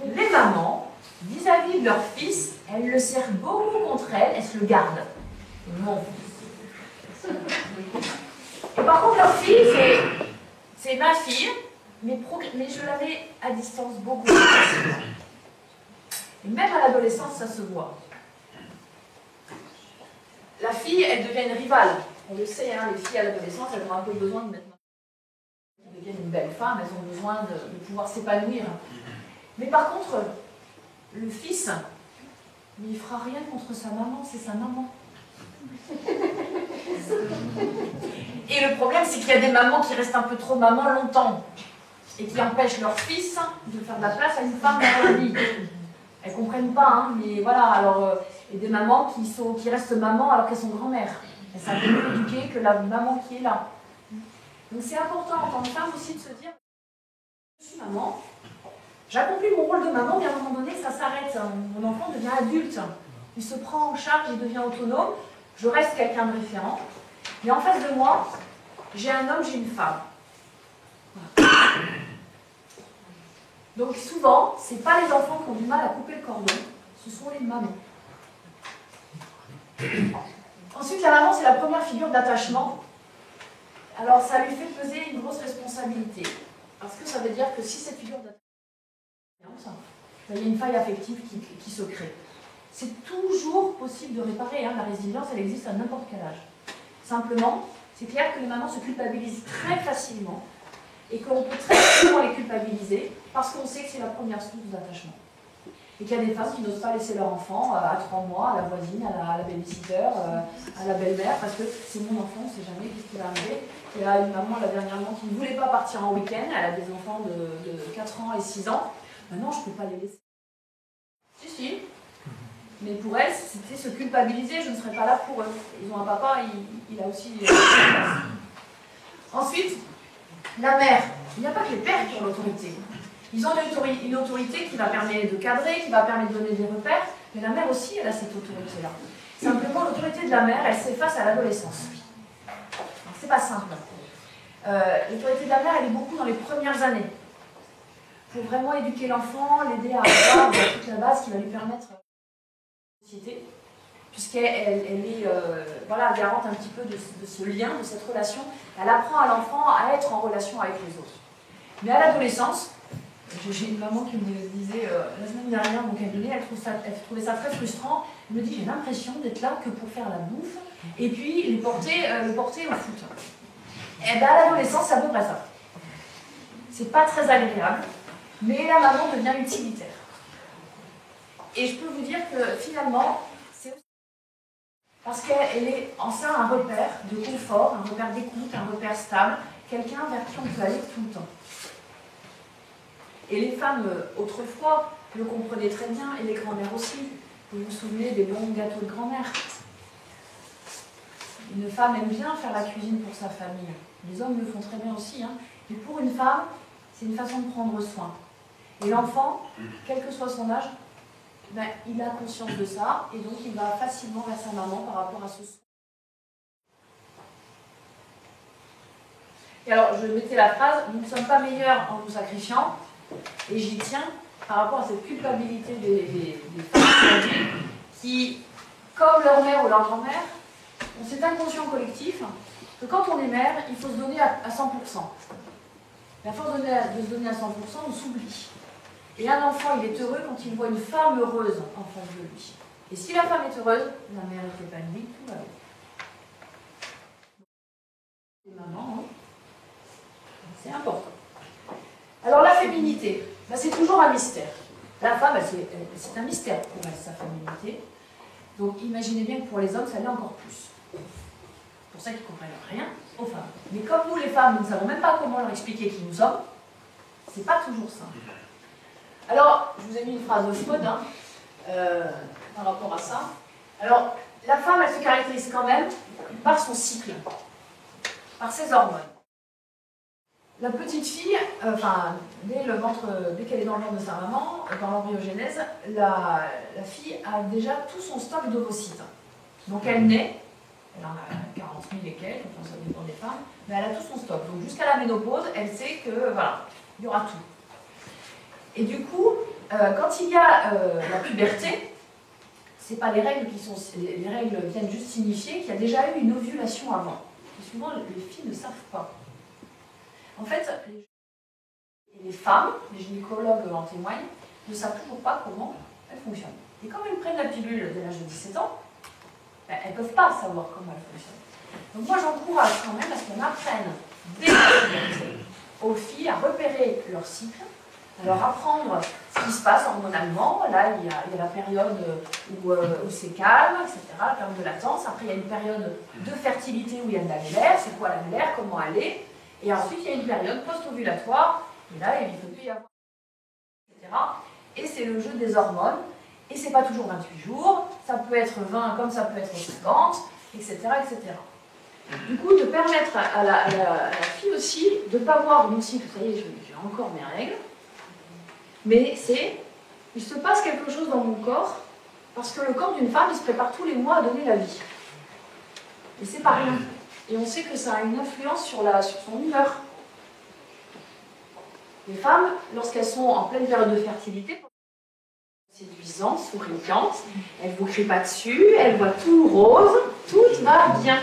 Les mamans, vis-à-vis de leur fils, elles le serrent beaucoup contre elles se le gardent. Mon fils. Et par contre, leur fille, c'est ma fille, mais je la mets à distance beaucoup plus facilement. Et même à l'adolescence, ça se voit. La fille, elle devient une rivale. On le sait, hein, les filles à l'adolescence, elles ont un peu besoin de mettre. Elles deviennent une belle femme, elles ont besoin de pouvoir s'épanouir. Mais par contre, le fils, il ne fera rien contre sa maman, c'est sa maman. Et le problème, c'est qu'il y a des mamans qui restent un peu trop maman longtemps et qui empêchent leur fils de faire de la place à une femme dans leur vie. Elles ne comprennent pas, hein, mais voilà, alors, il y a des mamans qui restent mamans alors qu'elles sont grand-mères. Elles sont un peu mieux éduquées que la maman qui est là. Donc c'est important en tant que femme aussi de se dire, je suis maman, j'accomplis mon rôle de maman, mais à un moment donné, ça s'arrête. Mon enfant devient adulte, il se prend en charge, il devient autonome, je reste quelqu'un de référent. Mais en face de moi, j'ai un homme, j'ai une femme. Voilà. Donc souvent, ce n'est pas les enfants qui ont du mal à couper le cordon, ce sont les mamans. Ensuite, la maman, c'est la première figure d'attachement. Alors ça lui fait peser une grosse responsabilité. Parce que ça veut dire que si cette figure d'attachement, il y a une faille affective qui se crée. C'est toujours possible de réparer, hein. La résilience, elle existe à n'importe quel âge. Simplement, c'est clair que les mamans se culpabilisent très facilement et qu'on peut très facilement les culpabiliser parce qu'on sait que c'est la première source d'attachement. Et qu'il y a des femmes qui n'osent pas laisser leur enfant à 3 mois, à la voisine, à la babysitter, à la belle-mère, parce que c'est mon enfant, on ne sait jamais qu'est-ce qui va arriver. Il y a une maman là dernièrement qui ne voulait pas partir en week-end, elle a des enfants de 4 ans et 6 ans. Maintenant, je ne peux pas les laisser. Si. Mais pour elles, c'était se culpabiliser, je ne serai pas là pour eux. Ils ont un papa, il a aussi... Ensuite, la mère. Il n'y a pas que les pères qui ont l'autorité. Ils ont une autorité qui va permettre de cadrer, qui va permettre de donner des repères, mais la mère aussi, elle a cette autorité-là. Simplement, l'autorité de la mère, elle s'efface à l'adolescence. C'est pas simple. L'autorité de la mère, elle est beaucoup dans les premières années. Pour vraiment éduquer l'enfant, l'aider à avoir toute la base qui va lui permettre de société, puisqu'elle est voilà, garante un petit peu de ce lien, de cette relation. Elle apprend à l'enfant à être en relation avec les autres. Mais à l'adolescence, j'ai une maman qui me disait la semaine dernière, mon cabinet, elle trouvait ça très frustrant. Elle me dit, j'ai l'impression d'être là que pour faire la bouffe et puis le porter au foot. Et bien à l'adolescence, c'est à peu près ça. C'est pas très agréable, mais la maman devient utilitaire. Et je peux vous dire que finalement, c'est aussi parce qu'elle est en ça un repère de confort, un repère d'écoute, un repère stable, quelqu'un vers qui on peut aller tout le temps. Et les femmes, autrefois, le comprenaient très bien, et les grand-mères aussi. Vous vous souvenez des longs gâteaux de grand-mère. Une femme aime bien faire la cuisine pour sa famille. Les hommes le font très bien aussi. Hein. Mais pour une femme, c'est une façon de prendre soin. Et l'enfant, quel que soit son âge, ben, il a conscience de ça, et donc il va facilement vers sa maman par rapport à ce soin. Et alors, je mettais la phrase, nous ne sommes pas meilleurs en nous sacrifiant, et j'y tiens par rapport à cette culpabilité des femmes aujourd'hui, qui, comme leur mère ou leur grand-mère, ont cet inconscient collectif que quand on est mère, il faut se donner à 100%. Mais à force de se donner à 100%, on s'oublie. Et un enfant, il est heureux quand il voit une femme heureuse en face de lui. Et si la femme est heureuse, la mère est épanouie, tout va bien. Et maman, hein, c'est important. Alors la féminité, ben, c'est toujours un mystère. La femme, c'est un mystère pour elle, sa féminité. Donc imaginez bien que pour les hommes, ça l'est encore plus. C'est pour ça qu'ils ne comprennent rien aux femmes. Mais comme nous, les femmes, nous ne savons même pas comment leur expliquer qui nous sommes, c'est pas toujours simple. Alors, je vous ai mis une phrase de Freud hein, par rapport à ça. Alors, la femme, elle se caractérise quand même par son cycle, par ses hormones. La petite fille, dès qu'elle est dans le ventre de sa maman, dans l'embryogenèse, la fille a déjà tout son stock d'ovocytes. Donc elle naît, elle en a 40 000 et quelques, enfin ça dépend des femmes, mais elle a tout son stock. Donc jusqu'à la ménopause, elle sait que voilà, il y aura tout. Et du coup, quand il y a la puberté, c'est pas les règles qui sont. Les règles viennent juste signifier qu'il y a déjà eu une ovulation avant. Et souvent, les filles ne savent pas. En fait, les femmes, les gynécologues en témoignent, ne savent toujours pas comment elles fonctionnent. Et comme elles prennent la pilule dès l'âge de 17 ans, ben, elles ne peuvent pas savoir comment elles fonctionnent. Donc moi, j'encourage quand même à ce qu'on apprenne dès la puberté aux filles à repérer leur cycle, à leur apprendre ce qui se passe hormonalement. Là, il y a la période où c'est calme, etc., la période de latence. Après, il y a une période de fertilité où il y a de l'annulaire. C'est quoi l'annulaire? Comment elle est? Et ensuite, il y a une période post-ovulatoire, et là, il ne peut plus y avoir, etc. Et c'est le jeu des hormones, et c'est pas toujours 28 jours, ça peut être 20 comme ça peut être 50, etc., etc. Du coup, de permettre à la fille aussi de ne pas voir mon cycle, ça y est, j'ai encore mes règles, mais il se passe quelque chose dans mon corps, parce que le corps d'une femme, il se prépare tous les mois à donner la vie. Et c'est pas rien. Et on sait que ça a une influence sur son humeur. Les femmes, lorsqu'elles sont en pleine période de fertilité, séduisantes, souriantes, elles ne vous crient pas dessus, elles voient tout rose, tout va bien.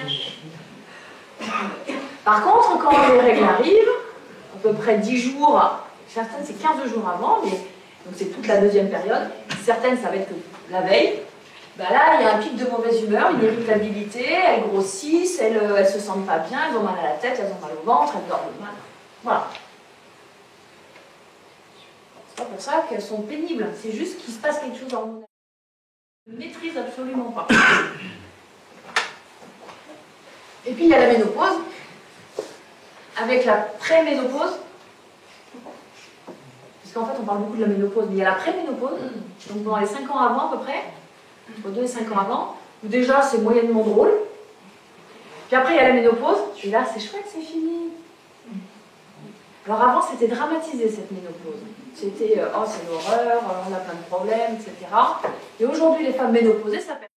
Par contre, quand les règles arrivent, à peu près 10 jours, certaines c'est 15 jours avant, mais donc c'est toute la deuxième période, certaines ça va être la veille. Ben là, il y a un pic de mauvaise humeur, une irritabilité, elles grossissent, elles se sentent pas bien, elles ont mal à la tête, elles ont mal au ventre, elles dorment mal. Voilà. C'est pas pour ça qu'elles sont pénibles, c'est juste qu'il se passe quelque chose hormonal. Elles ne maîtrisent absolument pas. Et puis il y a la ménopause, avec la pré-ménopause. Parce qu'en fait, on parle beaucoup de la ménopause, mais il y a la pré-ménopause, donc pendant les 5 ans avant à peu près, entre 2 et 5 ans avant, où déjà c'est moyennement drôle. Puis après il y a la ménopause, et là c'est chouette, c'est fini. Alors avant c'était dramatisé cette ménopause. C'était oh c'est l'horreur, on a plein de problèmes, etc. Et aujourd'hui les femmes ménopausées, ça fait.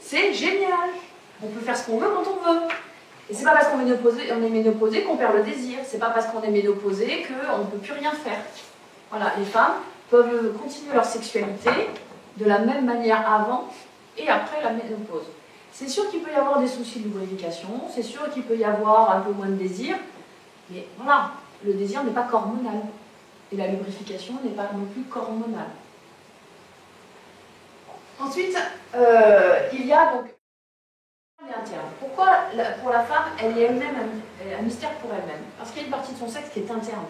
C'est génial. On peut faire ce qu'on veut quand on veut. Et c'est pas parce qu'on est ménopausé qu'on perd le désir. C'est pas parce qu'on est ménopausé qu'on ne peut plus rien faire. Voilà, les femmes peuvent continuer leur sexualité de la même manière avant et après la ménopause. C'est sûr qu'il peut y avoir des soucis de lubrification, c'est sûr qu'il peut y avoir un peu moins de désir, mais voilà, le désir n'est pas qu'hormonal. Et la lubrification n'est pas non plus qu'hormonale. Ensuite, il y a donc interne. Pourquoi pour la femme, elle est elle-même un mystère pour elle-même? Parce qu'il y a une partie de son sexe qui est interne.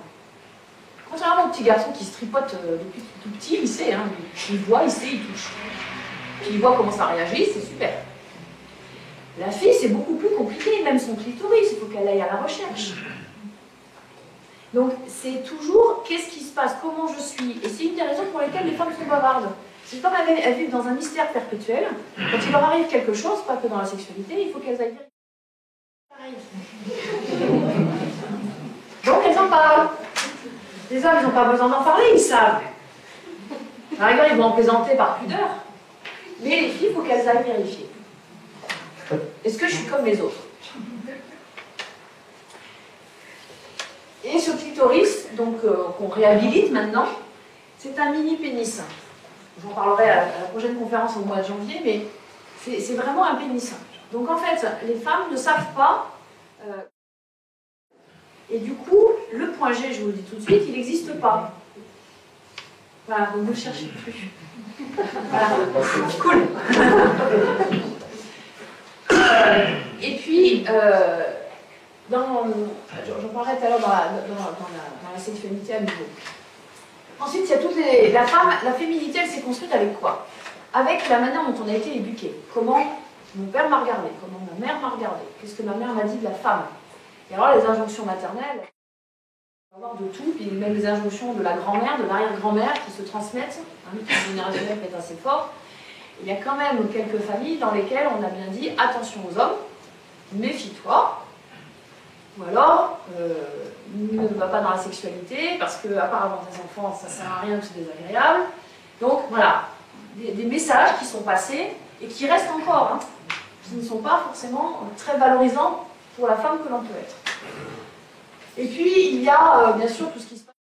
Contrairement au petit garçon qui se tripote depuis tout petit, il sait, hein, il voit, il sait, il touche. Puis il voit comment ça réagit, c'est super. La fille, c'est beaucoup plus compliqué, même son clitoris, il faut qu'elle aille à la recherche. Donc c'est toujours qu'est-ce qui se passe, comment je suis. Et c'est une des raisons pour lesquelles les femmes sont bavardes. C'est comme elles vivent dans un mystère perpétuel. Quand il leur arrive quelque chose, pas que dans la sexualité, il faut qu'elles aillent vérifier. Pareil. Donc elles en parle. Les hommes, ils n'ont pas besoin d'en parler, ils savent. Par exemple, ils vont en plaisanter par pudeur. Mais les filles, il faut qu'elles aillent vérifier. Est-ce que je suis comme les autres? Et ce clitoris, donc qu'on réhabilite maintenant, c'est un mini pénis. J'en parlerai à la prochaine conférence au mois de janvier, mais c'est vraiment un pénis. Donc en fait, les femmes ne savent pas. Et du coup, le point G, je vous le dis tout de suite, il n'existe pas. Voilà, donc vous ne le cherchez plus. Voilà. Cool. Et puis, j'en parlerai tout à l'heure dans la sexualité à nouveau. Ensuite, il y a toutes les... La féminité, elle s'est construite avec quoi? Avec la manière dont on a été éduqué. Comment mon père m'a regardé, comment ma mère m'a regardé, qu'est-ce que ma mère m'a dit de la femme. Et alors, les injonctions maternelles, on va avoir de tout, puis même les injonctions de la grand-mère, de l'arrière-grand-mère qui se transmettent, qui générationnel peut être assez fort. Il y a quand même quelques familles dans lesquelles on a bien dit attention aux hommes, méfie-toi, ou alors ne va pas dans la sexualité parce que à part avoir des enfants, ça sert à rien, c'est désagréable. Donc voilà, des messages qui sont passés et qui restent encore, hein, qui ne sont pas forcément très valorisants pour la femme que l'on peut être. Et puis il y a bien sûr tout ce qui se passe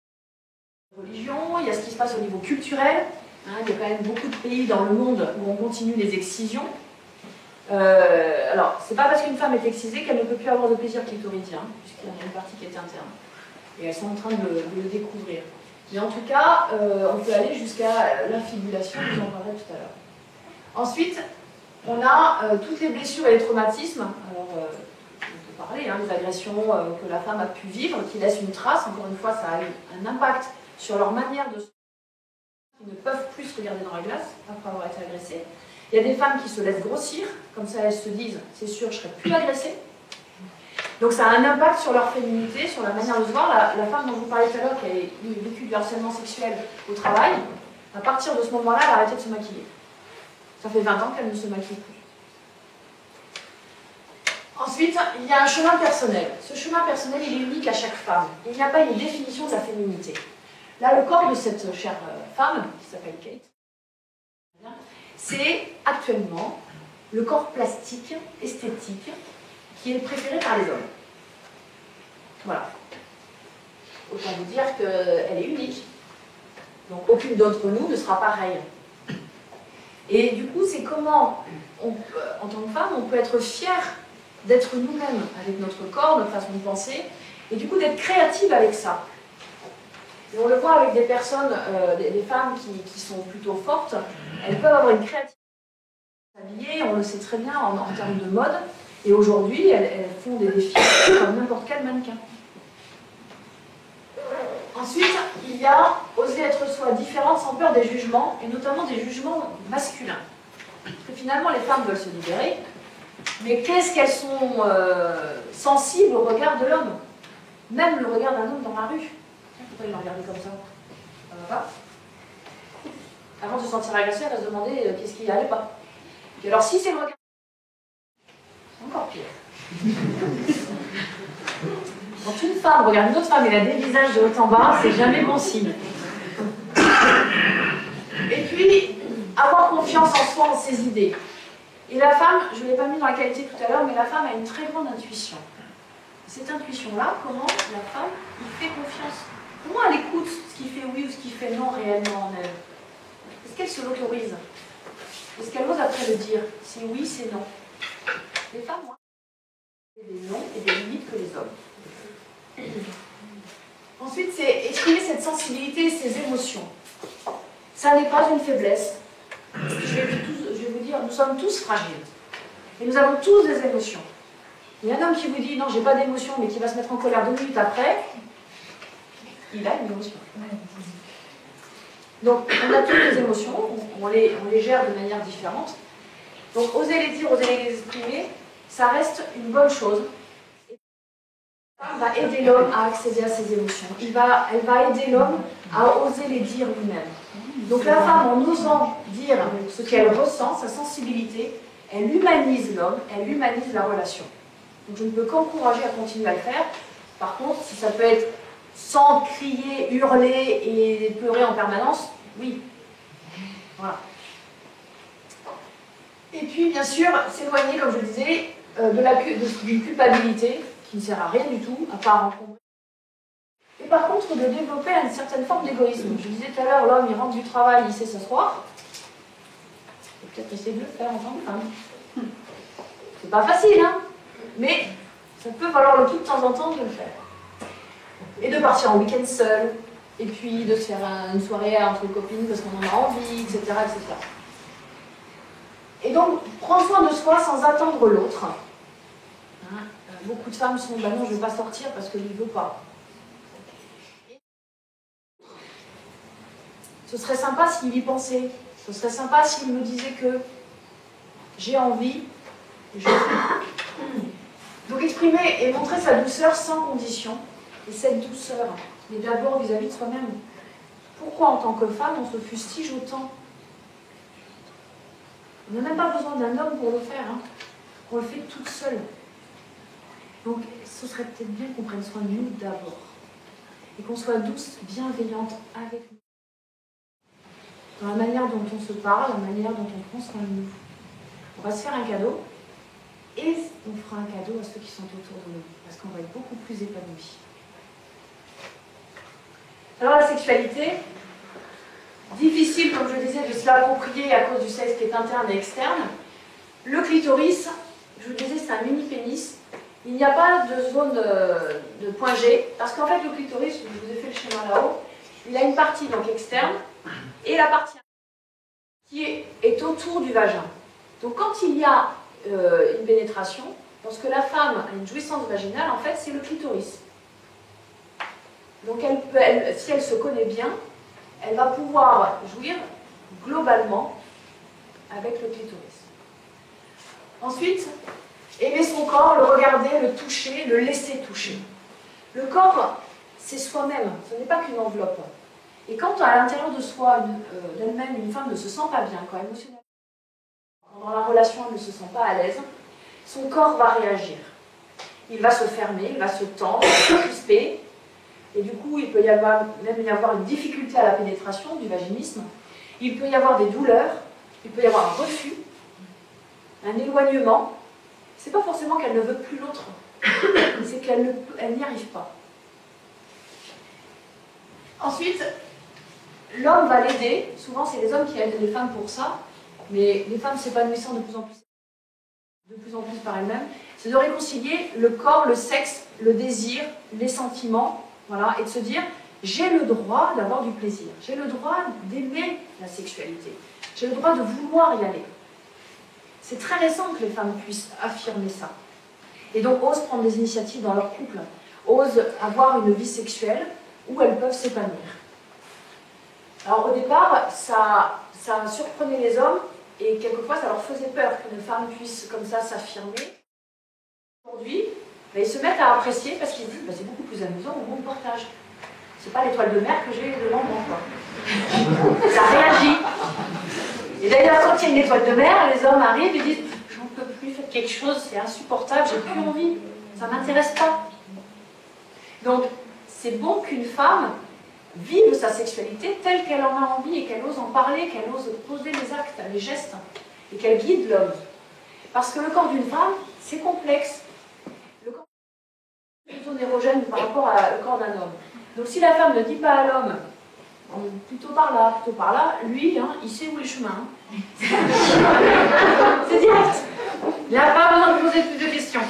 dans la religion, il y a ce qui se passe au niveau culturel. Il y a quand même beaucoup de pays dans le monde où on continue les excisions. Alors, c'est pas parce qu'une femme est excisée qu'elle ne peut plus avoir de plaisir clitoridien, puisqu'il y a une partie qui est interne. Et elles sont en train de le découvrir. Mais en tout cas, on peut aller jusqu'à l'infibulation, je vous en parlerai tout à l'heure. Ensuite, on a toutes les blessures et les traumatismes. Alors, on peut parler des agressions que la femme a pu vivre, qui laissent une trace. Encore une fois, ça a eu un impact sur leur manière de se... qui ne peuvent plus se regarder dans la glace après avoir été agressées. Il y a des femmes qui se laissent grossir, comme ça elles se disent « c'est sûr, je ne serai plus agressée ». Donc ça a un impact sur leur féminité, sur la manière de se voir. La femme dont je vous parlais tout à l'heure, qui a vécu du harcèlement sexuel au travail, à partir de ce moment-là, elle a arrêté de se maquiller. Ça fait 20 ans qu'elle ne se maquille plus. Ensuite, il y a un chemin personnel. Ce chemin personnel, il est unique à chaque femme. Il n'y a pas une définition de la féminité. Là, le corps de cette chère femme, qui s'appelle Kate, c'est actuellement le corps plastique, esthétique, qui est préféré par les hommes. Voilà. Autant vous dire qu'elle est unique. Donc aucune d'entre nous ne sera pareille. Et du coup, c'est comment, en tant que femme, on peut être fière d'être nous-mêmes avec notre corps, notre façon de penser, et du coup d'être créative avec ça. Et on le voit avec des personnes, des femmes qui sont plutôt fortes, elles peuvent avoir une créativité habillée, on le sait très bien en termes de mode, et aujourd'hui elles font des défis comme n'importe quel mannequin. Ensuite, il y a oser être soi, différente sans peur des jugements, et notamment des jugements masculins. Parce que finalement les femmes veulent se libérer, mais qu'est-ce qu'elles sont sensibles au regard de l'homme, même le regard d'un homme dans la rue. Pourquoi il m'a regardé comme ça? Ça va pas? Avant de se sentir agressée, elle va se demander qu'est-ce qui allait pas. Et alors si c'est le regard, c'est encore pire. Quand une femme regarde une autre femme et la dévisage de haut en bas, c'est jamais bon signe. Et puis, avoir confiance en soi, en ses idées. Et la femme, je ne l'ai pas mis dans la qualité tout à l'heure, mais la femme a une très grande intuition. Cette intuition-là, comment la femme y fait confiance? Comment elle écoute ce qui fait oui ou ce qui fait non réellement en elle? Est-ce qu'elle se l'autorise? Est-ce qu'elle ose après le dire? C'est oui, c'est non. Les femmes ont des non et des limites que les hommes. Ensuite, c'est exprimer cette sensibilité et ces émotions. Ça n'est pas une faiblesse. Je vais vous dire, nous sommes tous fragiles. Et nous avons tous des émotions. Il y a un homme qui vous dit non, j'ai pas d'émotion, mais qui va se mettre en colère 2 minutes après, il a une émotion. Donc, on a toutes les émotions, on les gère de manière différente. Donc, oser les dire, oser les exprimer, ça reste une bonne chose. Elle va aider l'homme à accéder à ses émotions. Elle va aider l'homme à oser les dire lui-même. Donc, la femme, en osant dire ce qu'elle ressent, sa sensibilité, elle humanise l'homme, elle humanise la relation. Donc, je ne peux qu'encourager à continuer à le faire. Par contre, si ça peut être sans crier, hurler et pleurer en permanence, oui. Voilà. Et puis, bien sûr, s'éloigner, comme je le disais, d'une culpabilité qui ne sert à rien du tout, à part encombrer. Et par contre, de développer une certaine forme d'égoïsme. Je disais tout à l'heure, l'homme, il rentre du travail, il sait s'asseoir. Il faut peut-être essayer de le faire en tant que femme. C'est pas facile, hein, mais ça peut valoir le coup de temps en temps de le faire. Et de partir en week-end seul, et puis de se faire une soirée entre copines parce qu'on en a envie, etc., etc. Et donc, prendre soin de soi sans attendre l'autre. Hein, beaucoup de femmes sont, bah non, je ne veux pas sortir parce que je ne veux pas. Ce serait sympa s'il y pensait. Ce serait sympa s'il me disait que j'ai envie, je fais. Donc exprimer et montrer sa douceur sans condition. Et cette douceur, mais d'abord vis-à-vis de soi-même. Pourquoi en tant que femme on se fustige autant? On n'a même pas besoin d'un homme pour le faire. Hein. On le fait toute seule. Donc ce serait peut-être bien qu'on prenne soin de nous d'abord. Et qu'on soit douce, bienveillante avec nous. Dans la manière dont on se parle, la manière dont on prend soin de nous. On va se faire un cadeau. Et on fera un cadeau à ceux qui sont autour de nous. Parce qu'on va être beaucoup plus épanouis. Alors la sexualité, difficile, comme je le disais, de se l'approprier à cause du sexe qui est interne et externe. Le clitoris, je vous disais, c'est un mini-pénis. Il n'y a pas de zone de point G, parce qu'en fait, le clitoris, je vous ai fait le schéma là-haut, il a une partie donc externe et la partie qui est autour du vagin. Donc quand il y a une pénétration, lorsque la femme a une jouissance vaginale, en fait, c'est le clitoris. Donc si elle se connaît bien, elle va pouvoir jouir globalement avec le clitoris. Ensuite, aimer son corps, le regarder, le toucher, le laisser toucher. Le corps, c'est soi-même, ce n'est pas qu'une enveloppe. Et quand à l'intérieur de soi, d'elle-même, une femme ne se sent pas bien, quand émotionnellement, quand dans la relation elle ne se sent pas à l'aise, son corps va réagir. Il va se fermer, il va se tendre, se crisper, et du coup, il peut même y avoir une difficulté à la pénétration du vaginisme. Il peut y avoir des douleurs, il peut y avoir un refus, un éloignement. C'est pas forcément qu'elle ne veut plus l'autre, c'est qu'elle n'y arrive pas. Ensuite, l'homme va l'aider. Souvent, c'est les hommes qui aident les femmes pour ça, mais les femmes s'épanouissant de plus en plus par elles-mêmes, c'est de réconcilier le corps, le sexe, le désir, les sentiments. Voilà, et de se dire, j'ai le droit d'avoir du plaisir, j'ai le droit d'aimer la sexualité, j'ai le droit de vouloir y aller. C'est très récent que les femmes puissent affirmer ça. Et donc osent prendre des initiatives dans leur couple, osent avoir une vie sexuelle où elles peuvent s'épanouir. Alors au départ, ça surprenait les hommes et quelquefois ça leur faisait peur qu'une femme puisse comme ça s'affirmer. Aujourd'hui, ils se mettent à apprécier parce qu'ils disent c'est beaucoup plus amusant au moment de partage. C'est pas l'étoile de mer que j'ai devant moi. Ça réagit. Et d'ailleurs, quand il y a une étoile de mer, les hommes arrivent et disent j'en peux plus, faites quelque chose, c'est insupportable, j'ai plus envie, ça m'intéresse pas. Donc, c'est bon qu'une femme vive sa sexualité telle qu'elle en a envie et qu'elle ose en parler, qu'elle ose poser les actes, les gestes, et qu'elle guide l'homme. Parce que le corps d'une femme, c'est complexe. Le corps est plutôt érogène par rapport au corps d'un homme. Donc si la femme ne dit pas à l'homme, plutôt par là, lui, hein, il sait où est le chemin. C'est direct. Il n'a pas besoin de poser plus de questions.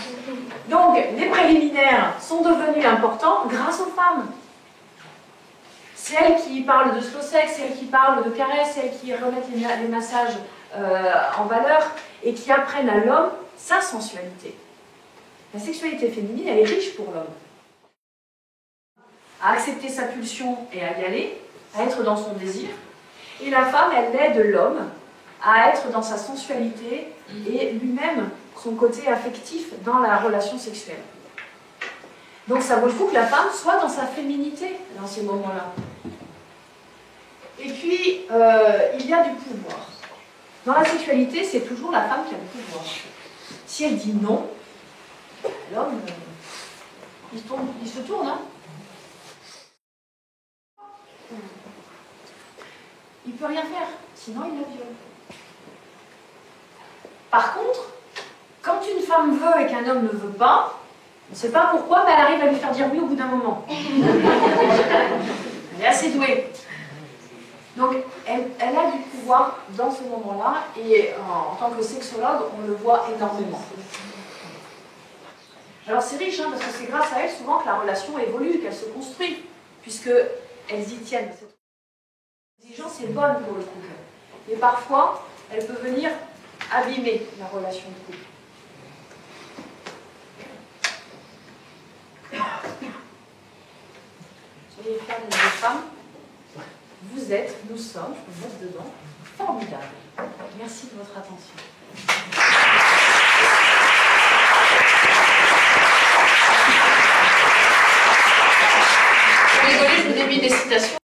Donc, les préliminaires sont devenus importants grâce aux femmes. C'est elles qui parlent de slow sex, c'est elles qui parlent de caresses, c'est elles qui remettent les massages en valeur et qui apprennent à l'homme sa sensualité. La sexualité féminine, elle est riche pour l'homme. À accepter sa pulsion et à y aller, à être dans son désir. Et la femme, elle aide l'homme à être dans sa sensualité et lui-même son côté affectif dans la relation sexuelle. Donc ça vaut le coup que la femme soit dans sa féminité dans ces moments-là. Et puis, il y a du pouvoir. Dans la sexualité, c'est toujours la femme qui a le pouvoir. Si elle dit non, l'homme, il se tourne. Hein. il ne peut rien faire, sinon il la viole. Par contre, quand une femme veut et qu'un homme ne veut pas, on ne sait pas pourquoi, mais elle arrive à lui faire dire oui au bout d'un moment. Elle est assez douée. Donc, elle a du pouvoir dans ce moment-là, et en tant que sexologue, on le voit énormément. Alors c'est riche, hein, parce que c'est grâce à elle souvent que la relation évolue, qu'elle se construit, puisqu'elles y tiennent. Cette exigence est bonne pour le couple, mais parfois, elle peut venir abîmer la relation de couple. Soyez fiers des femmes. Vous êtes, nous sommes, je peux mettre dedans, formidables. Merci de votre attention. Désolée, je vous ai mis des citations.